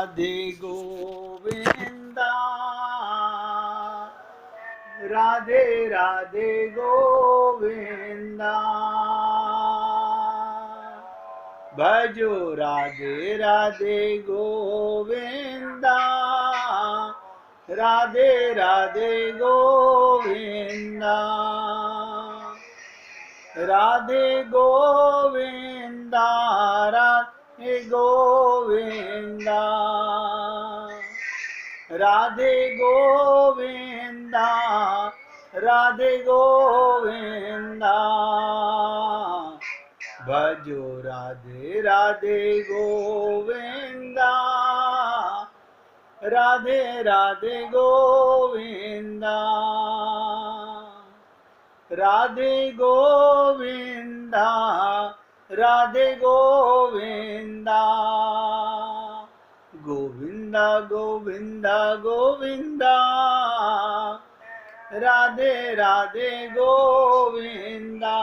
राधे गोविंदा, राधे राधे गोविंदा, भजो राधे राधे गोविंदा, राधे राधे गोविंदा, राधे गोविंदा, राधे गोविंदा, राधे गोविंदा, राधे गोविंदा, भजो राधे राधे गोविंदा, राधे राधे गोविंदा, राधे गोविंदा, राधे गोविंदा, गोविंदा गोविंदा गोविंदा, राधे राधे गोविंदा।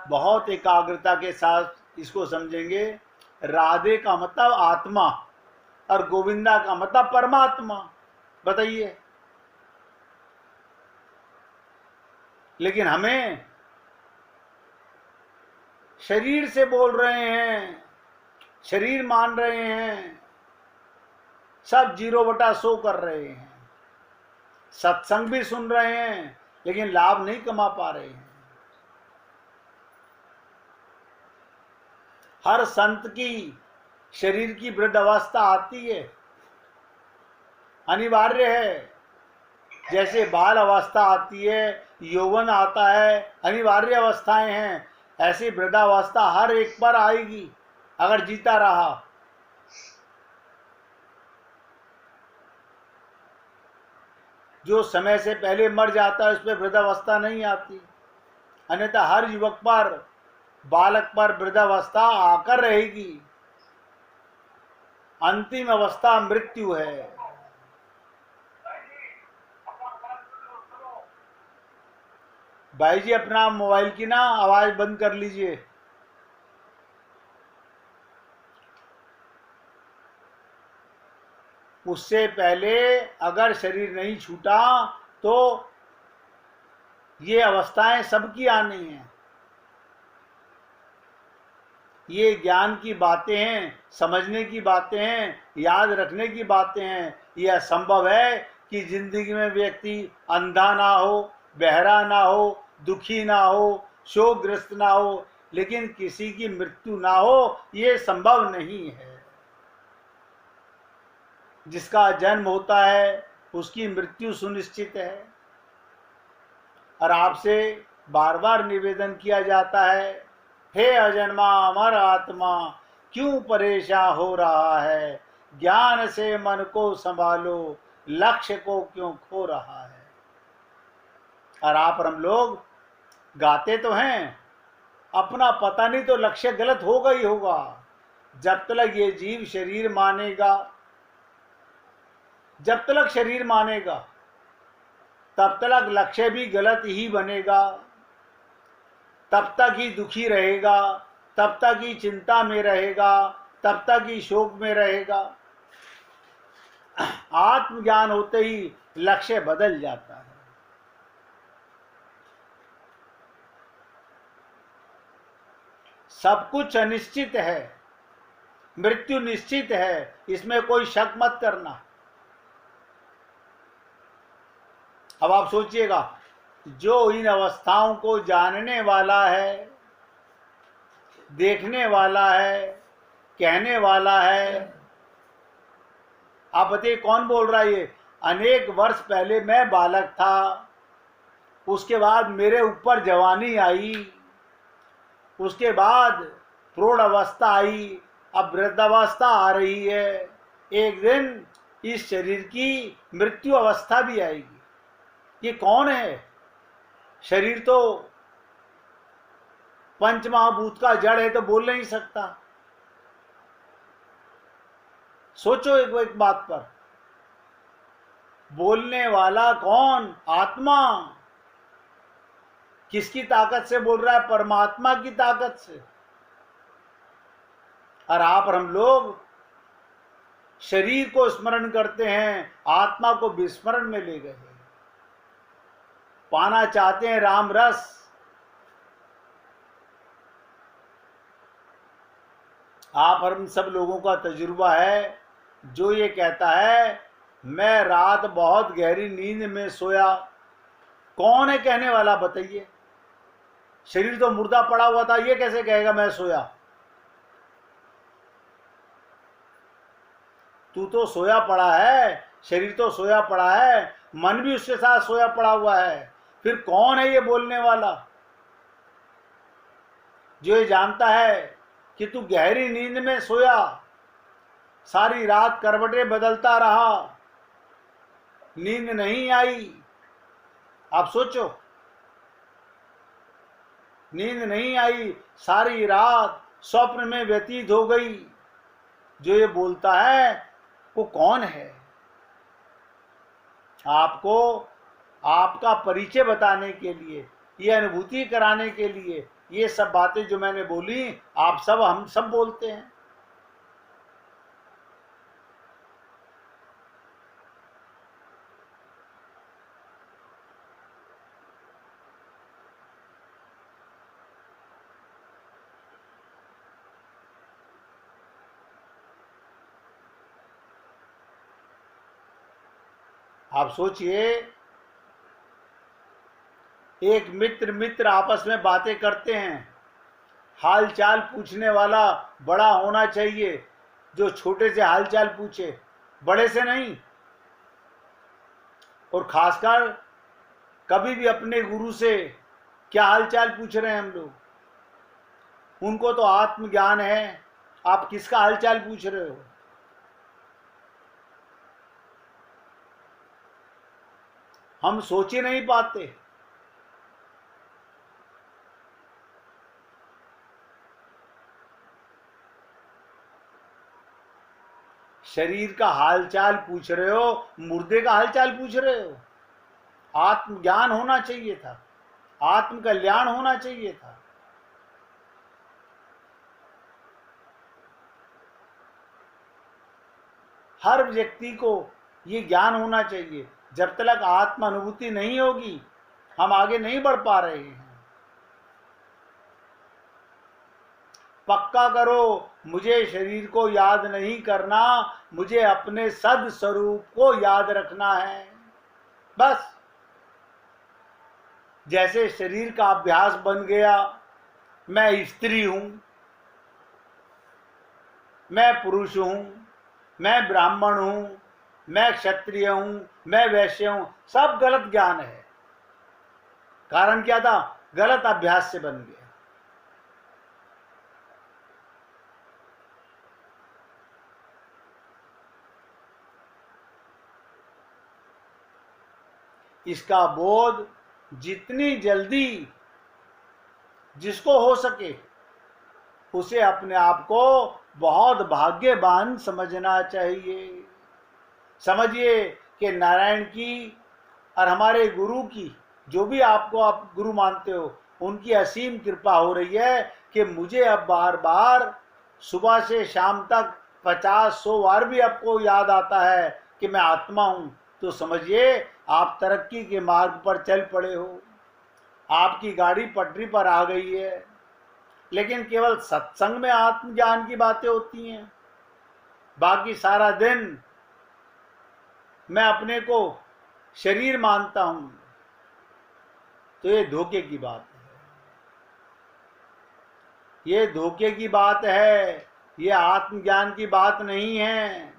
बहुत एकाग्रता के साथ इसको समझेंगे। राधे का मतलब आत्मा और गोविंदा का मतलब परमात्मा। बताइए, लेकिन हमें शरीर से बोल रहे हैं, शरीर मान रहे हैं, सब 0/100 कर रहे हैं, सत्संग भी सुन रहे हैं, लेकिन लाभ नहीं कमा पा रहे हैं। हर संत की शरीर की वृद्ध अवस्था आती है, अनिवार्य है। जैसे बाल अवस्था आती है, यौवन आता है, अनिवार्य अवस्थाएं हैं, ऐसी वृद्धावस्था हर एक पर आएगी अगर जीता रहा। जो समय से पहले मर जाता है उस पर वृद्धावस्था नहीं आती, अन्यथा हर युवक पर, बालक पर वृद्धावस्था आकर रहेगी। अंतिम अवस्था मृत्यु है। भाई जी, अपना मोबाइल की ना आवाज बंद कर लीजिए। उससे पहले अगर शरीर नहीं छूटा तो ये अवस्थाएं सबकी आनी हैं। ये ज्ञान की बातें हैं, समझने की बातें हैं, याद रखने की बातें हैं। यह संभव है कि जिंदगी में व्यक्ति अंधा ना हो, बहरा ना हो, दुखी ना हो, शोकग्रस्त ना हो, लेकिन किसी की मृत्यु ना हो, ये संभव नहीं है। जिसका जन्म होता है उसकी मृत्यु सुनिश्चित है। और आपसे बार बार निवेदन किया जाता है, हे अजन्मा अमर आत्मा, क्यों परेशान हो रहा है? ज्ञान से मन को संभालो, लक्ष्य को क्यों खो रहा है? और आप और हम लोग गाते तो हैं, अपना पता नहीं तो लक्ष्य गलत होगा ही होगा। जब तक ये जीव शरीर मानेगा, जब तक शरीर मानेगा, तब तक लक्ष्य भी गलत ही बनेगा। तब तक ही दुखी रहेगा, तब तक ही चिंता में रहेगा, तब तक ही शोक में रहेगा। आत्मज्ञान होते ही लक्ष्य बदल जाता है। सब कुछ अनिश्चित है, मृत्यु निश्चित है, इसमें कोई शक मत करना। अब आप सोचिएगा, जो इन अवस्थाओं को जानने वाला है, देखने वाला है, कहने वाला है, आप बताइए कौन बोल रहा है? ये अनेक वर्ष पहले मैं बालक था, उसके बाद मेरे ऊपर जवानी आई, उसके बाद प्रौढ़ अवस्था आई, अब वृद्धावस्था आ रही है। एक दिन इस शरीर की मृत्यु अवस्था भी आएगी। ये कौन है? शरीर तो पंचमहाभूत का जड़ है, तो बोल नहीं सकता। सोचो एक बात पर, बोलने वाला कौन? आत्मा। किसकी ताकत से बोल रहा है? परमात्मा की ताकत से। और आप और हम लोग शरीर को स्मरण करते हैं, आत्मा को विस्मरण में ले गए। पाना चाहते हैं राम रस, आप और हम सब लोगों का तजुर्बा है जो ये कहता है मैं रात बहुत गहरी नींद में सोया। कौन है कहने वाला बताइए? शरीर तो मुर्दा पड़ा हुआ था, ये कैसे कहेगा मैं सोया? तू तो सोया पड़ा है, शरीर तो सोया पड़ा है, मन भी उसके साथ सोया पड़ा हुआ है। फिर कौन है ये बोलने वाला जो ये जानता है कि तू गहरी नींद में सोया, सारी रात करवटें बदलता रहा, नींद नहीं आई? आप सोचो, नींद नहीं आई, सारी रात स्वप्न में व्यतीत हो गई। जो ये बोलता है वो कौन है? आपको आपका परिचय बताने के लिए, ये अनुभूति कराने के लिए ये सब बातें जो मैंने बोली, आप सब हम सब बोलते हैं। आप सोचिए, एक मित्र आपस में बातें करते हैं, हाल चाल पूछने वाला बड़ा होना चाहिए जो छोटे से हाल चाल पूछे, बड़े से नहीं। और खासकर कभी भी अपने गुरु से क्या हाल चाल पूछ रहे हैं हम लोग? उनको तो आत्मज्ञान है, आप किसका हाल चाल पूछ रहे हो? हम सोच ही नहीं पाते। शरीर का हालचाल पूछ रहे हो, मुर्दे का हालचाल पूछ रहे हो? आत्मज्ञान होना चाहिए था, आत्म कल्याण होना चाहिए था। हर व्यक्ति को ये ज्ञान होना चाहिए। जब तक आत्म अनुभूति नहीं होगी हम आगे नहीं बढ़ पा रहे हैं। पक्का करो, मुझे शरीर को याद नहीं करना, मुझे अपने सद स्वरूप को याद रखना है, बस। जैसे शरीर का अभ्यास बन गया, मैं स्त्री हूं, मैं पुरुष हूं, मैं ब्राह्मण हूं, मैं क्षत्रिय हूं, मैं वैश्य हूं, सब गलत ज्ञान है। कारण क्या था? गलत अभ्यास से बन गया। इसका बोध जितनी जल्दी जिसको हो सके उसे अपने आप को बहुत भाग्यवान समझना चाहिए। समझिए कि नारायण की और हमारे गुरु की, जो भी आपको आप गुरु मानते हो, उनकी असीम कृपा हो रही है कि मुझे अब बार बार सुबह से शाम तक 50-100 बार भी आपको याद आता है कि मैं आत्मा हूं। तो समझिए आप तरक्की के मार्ग पर चल पड़े हो, आपकी गाड़ी पटरी पर आ गई है। लेकिन केवल सत्संग में आत्मज्ञान की बातें होती हैं, बाकी सारा दिन मैं अपने को शरीर मानता हूं, तो ये धोखे की बात है। ये धोखे की बात है, ये आत्मज्ञान की बात नहीं है,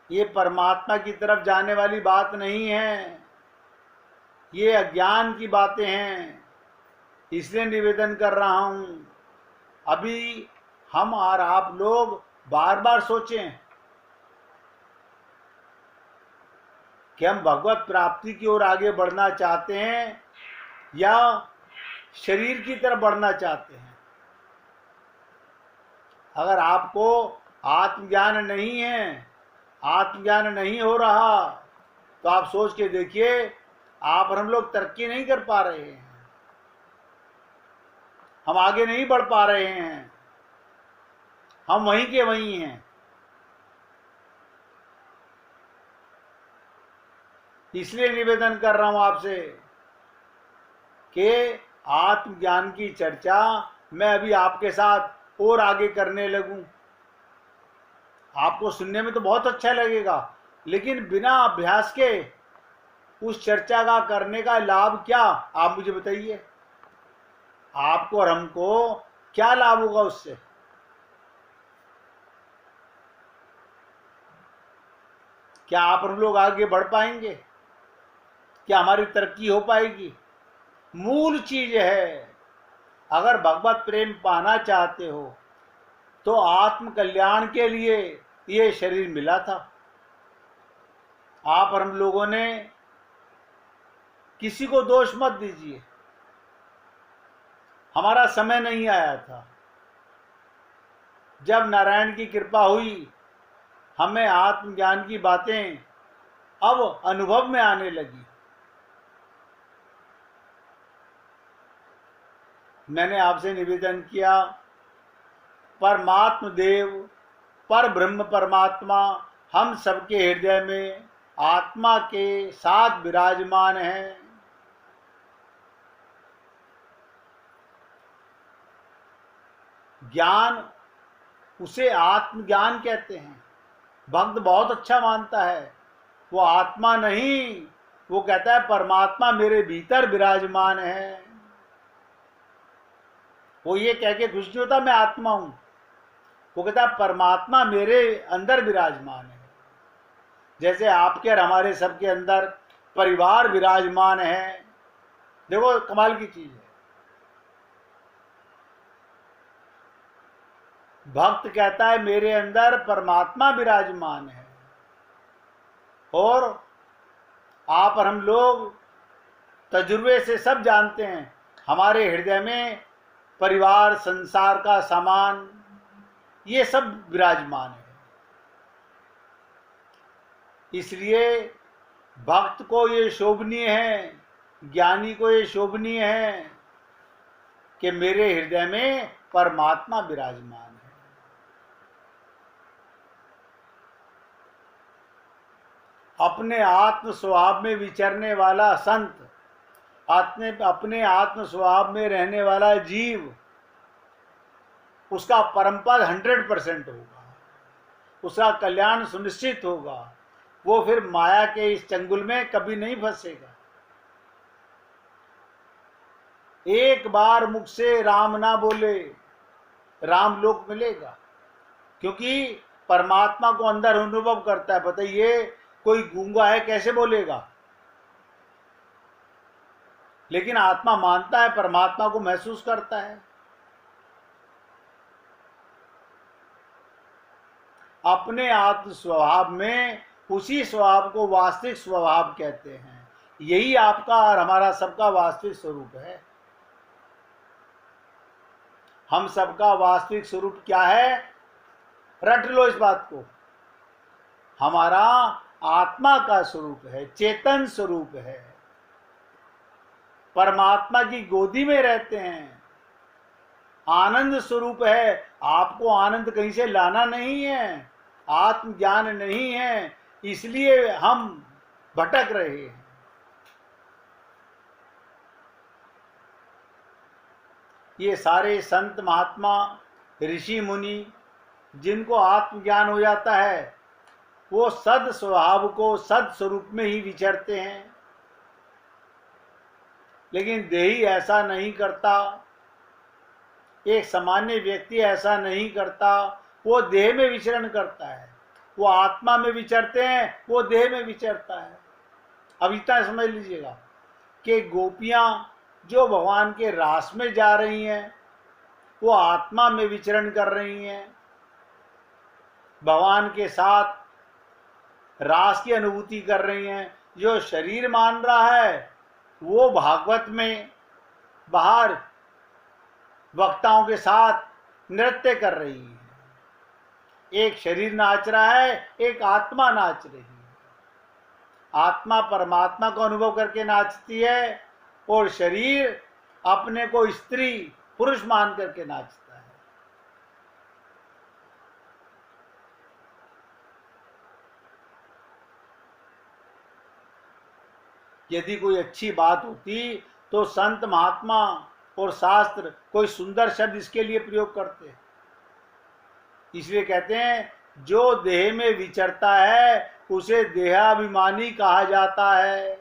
ये परमात्मा की तरफ जाने वाली बात नहीं है, ये अज्ञान की बातें हैं। इसलिए निवेदन कर रहा हूं, अभी हम और आप लोग बार बार सोचें कि हम भगवत प्राप्ति की ओर आगे बढ़ना चाहते हैं या शरीर की तरफ बढ़ना चाहते हैं। अगर आपको आत्मज्ञान नहीं है, आत्मज्ञान नहीं हो रहा, तो आप सोच के देखिए आप और हम लोग तरक्की नहीं कर पा रहे हैं, हम आगे नहीं बढ़ पा रहे हैं। हम वहीं के वहीं हैं। इसलिए निवेदन कर रहा हूं आपसे कि आत्मज्ञान की चर्चा मैं अभी आपके साथ और आगे करने लगूं। आपको सुनने में तो बहुत अच्छा लगेगा, लेकिन बिना अभ्यास के उस चर्चा का करने का लाभ क्या, आप मुझे बताइए। आपको और हमको क्या लाभ होगा उससे? क्या आप हम लोग आगे बढ़ पाएंगे? क्या हमारी तरक्की हो पाएगी? मूल चीज है, अगर भगवत प्रेम पाना चाहते हो तो आत्म कल्याण के लिए ये शरीर मिला था। आप और हम लोगों ने, किसी को दोष मत दीजिए, हमारा समय नहीं आया था। जब नारायण की कृपा हुई, हमें आत्मज्ञान की बातें अब अनुभव में आने लगी। मैंने आपसे निवेदन किया, परमात्म देव पर ब्रह्म परमात्मा हम सबके हृदय में आत्मा के साथ विराजमान हैं। ज्ञान, उसे आत्मज्ञान कहते हैं। भक्त बहुत अच्छा मानता है, वो आत्मा नहीं, वो कहता है परमात्मा मेरे भीतर विराजमान है। वो ये कह के खुश नहीं होता मैं आत्मा हूं, वो कहता है परमात्मा मेरे अंदर विराजमान है। जैसे आपके और हमारे सबके अंदर परिवार विराजमान है। देखो कमाल की चीज है। भक्त कहता है मेरे अंदर परमात्मा विराजमान है, और आप और हम लोग तजुर्बे से सब जानते हैं, हमारे हृदय में परिवार, संसार का सामान, ये सब विराजमान है। इसलिए भक्त को ये शोभनीय है, ज्ञानी को ये शोभनीय है कि मेरे हृदय में परमात्मा विराजमान है। अपने आत्म स्वभाव में विचरने वाला संत, अपने आत्म स्वभाव में रहने वाला जीव, उसका परम पद 100% होगा, उसका कल्याण सुनिश्चित होगा। वो फिर माया के इस चंगुल में कभी नहीं फंसेगा। एक बार मुख से राम ना बोले, राम लोक मिलेगा, क्योंकि परमात्मा को अंदर अनुभव करता है। बताइए, कोई गूंगा है कैसे बोलेगा? लेकिन आत्मा मानता है, परमात्मा को महसूस करता है। अपने आत्म स्वभाव में उसी स्वभाव को वास्तविक स्वभाव कहते हैं। यही आपका और हमारा सबका वास्तविक स्वरूप है। हम सबका वास्तविक स्वरूप क्या है? रट लो इस बात को। हमारा आत्मा का स्वरूप है, चेतन स्वरूप है, परमात्मा की गोदी में रहते हैं, आनंद स्वरूप है। आपको आनंद कहीं से लाना नहीं है, आत्मज्ञान नहीं है, इसलिए हम भटक रहे हैं। ये सारे संत महात्मा, ऋषि मुनि, जिनको आत्मज्ञान हो जाता है, वो सद स्वभाव को सद स्वरूप में ही विचरते हैं। लेकिन देही ऐसा नहीं करता, एक सामान्य व्यक्ति ऐसा नहीं करता। वो देह में विचरण करता है, वो आत्मा में विचरते हैं, वो देह में विचरता है। अब इतना समझ लीजिएगा कि गोपियां जो भगवान के रास में जा रही हैं, वो आत्मा में विचरण कर रही हैं, भगवान के साथ रास की अनुभूति कर रही हैं। जो शरीर मान रहा है, वो भागवत में बाहर वक्ताओं के साथ नृत्य कर रही है। एक शरीर नाच रहा है, एक आत्मा नाच रही है। आत्मा परमात्मा को अनुभव करके नाचती है, और शरीर अपने को स्त्री पुरुष मान करके नाचता है। यदि कोई अच्छी बात होती तो संत महात्मा और शास्त्र कोई सुंदर शब्द इसके लिए प्रयोग करते। इसलिए कहते हैं जो देह में विचरता है उसे देहाभिमानी कहा जाता है।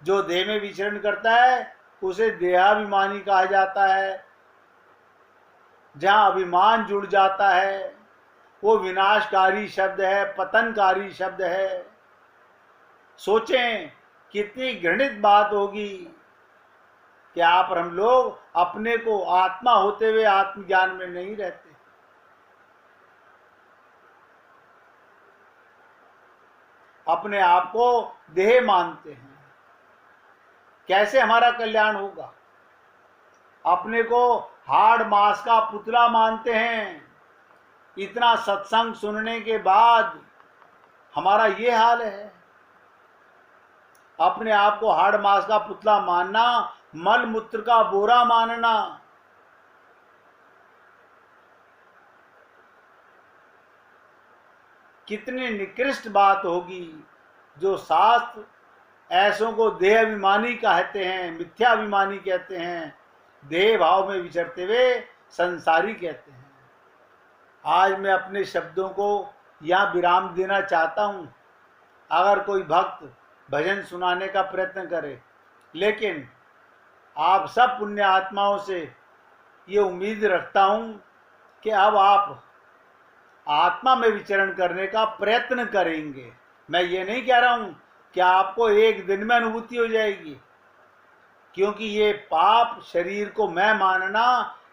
जो देह में विचरण करता है उसे देहाभिमानी कहा जाता है। जहां अभिमान जुड़ जाता है वो विनाशकारी शब्द है, पतनकारी शब्द है। सोचें कितनी घृणित बात होगी कि आप और हम लोग अपने को आत्मा होते हुए आत्मज्ञान में नहीं रहते। अपने आप को देह मानते हैं। कैसे हमारा कल्याण होगा? अपने को हाड़ मांस का पुतला मानते हैं। इतना सत्संग सुनने के बाद हमारा ये हाल है। अपने आप को हाड़ मांस का पुतला मानना, मल मूत्र का बोरा मानना, कितनी निकृष्ट बात होगी। जो शास्त्र ऐसों को देह अभिमानी कहते हैं, मिथ्याभिमानी कहते हैं, देह भाव में विचरते हुए संसारी कहते हैं। आज मैं अपने शब्दों को यहाँ विराम देना चाहता हूँ। अगर कोई भक्त भजन सुनाने का प्रयत्न करे, लेकिन आप सब पुण्य आत्माओं से ये उम्मीद रखता हूँ कि अब आप आत्मा में विचरण करने का प्रयत्न करेंगे। मैं ये नहीं कह रहा हूँ कि आपको एक दिन में अनुभूति हो जाएगी, क्योंकि ये पाप शरीर को मैं मानना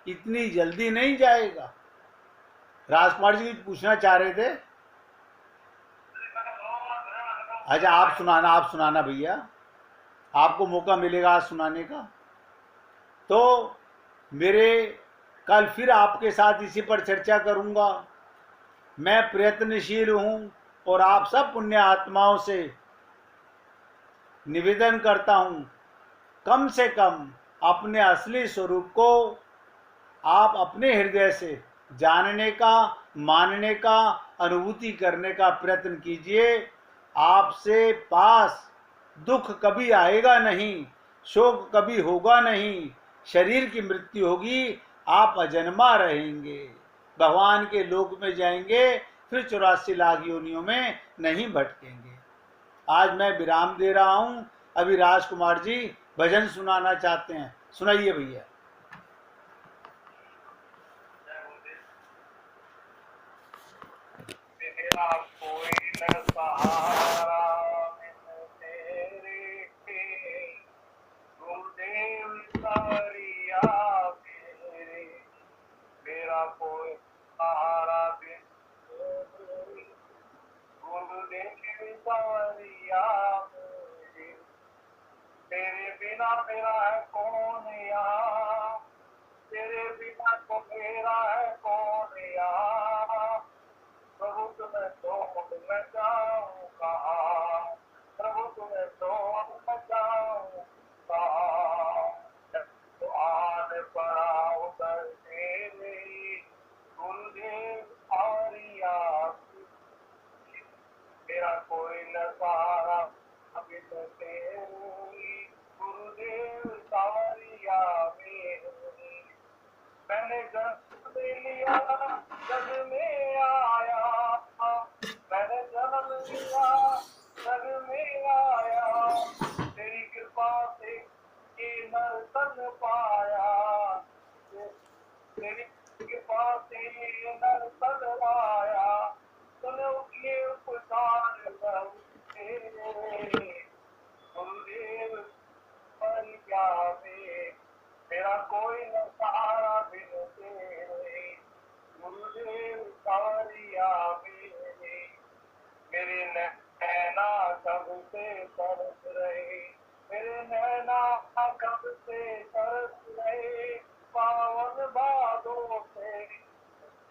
इतनी जल्दी नहीं जाएगा। राजकुमार जी पूछना चाह रहे थे। अच्छा, आप सुनाना भैया, आपको मौका मिलेगा आज सुनाने का। तो मेरे कल फिर आपके साथ इसी पर चर्चा करूंगा। मैं प्रयत्नशील हूं और आप सब पुण्य आत्माओं से निवेदन करता हूं, कम से कम अपने असली स्वरूप को आप अपने हृदय से जानने का, मानने का, अनुभूति करने का प्रयत्न कीजिए। आपसे पास दुख कभी आएगा नहीं, शोक कभी होगा नहीं, शरीर की मृत्यु होगी, आप अजन्मा रहेंगे, भगवान के लोक में जाएंगे, फिर 84 लाख योनियों में नहीं भटकेंगे। आज मैं विराम दे रहा हूं। अभी राजकुमार जी भजन सुनाना चाहते हैं, सुनाइए भैया। कोई न सहारा तेरे, गुरुदेव सारिया मेरे, मेरा कोई सहारा गुरुदेव सारिया मेरे, तेरे बिना मेरा है कौन यहाँ, तेरे बिना तो मेरा है कौन यहाँ। प्रभु तुम्हें ढूंढ मैं जाऊं कहाँ, प्रभु तुम्हें ढूंढ मैं जाऊं कहाँ। तो आने पड़ा उधर तेरे, गुरुदेव आरिया मेरा कोई न सहारा अभी तो तेरे, गुरुदेव सारिया मेरे। मैंने जन्म लिया जग में आया, मैंने जन्म लिया जग में आया, तेरी कृपा से ये नर्तन पाया, तेरी कृपा से ये नर्तन पाया, तूने ये उपकार गुरुदेव पर क्या मेरा कोई न सहारा बिन तेरे, गुरुदेव सारिया मेरे नैना कब से तरस रहे, मेरे नैना कब से तरस रहे, पावन बादों से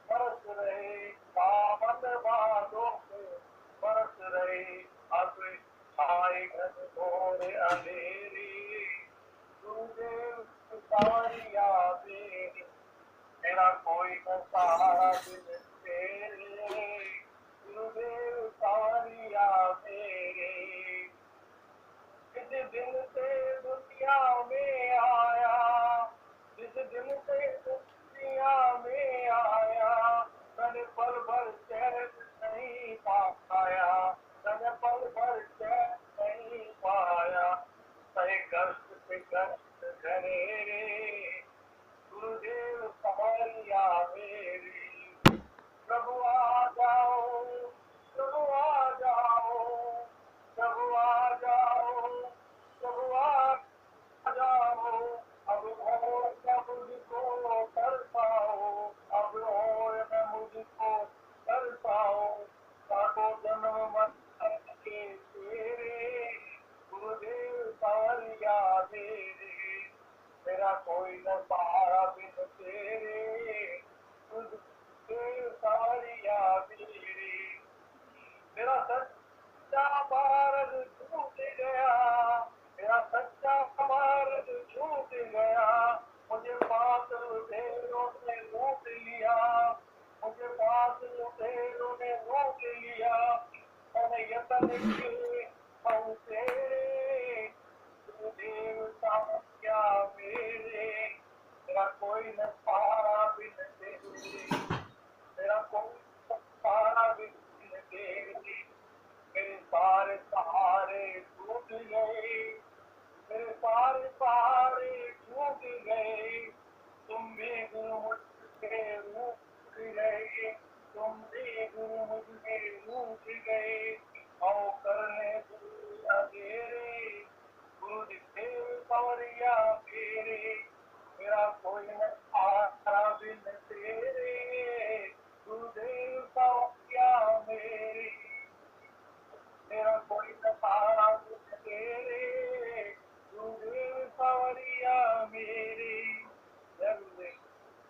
बरस रहे, पावन बादों से बरस रहे। अब छाए घनघोर अंधेरी, गुरुदेव सारिया मेरी, मेरा कोई न सहारा बिन तेरे, गुरुदेव सारिया मेरे।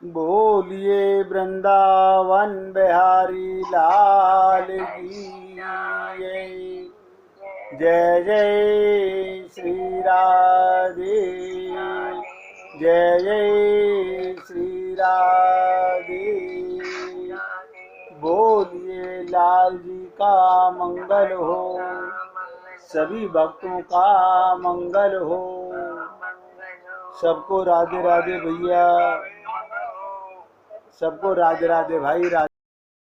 बोलिए वृंदावन बिहारी लाल की जय जय श्री राधे, जय जय श्री राधे। बोलिए लाल जी का मंगल हो, सभी भक्तों का मंगल हो। सबको राधे राधे भैया, सबको राधे राधे भाई।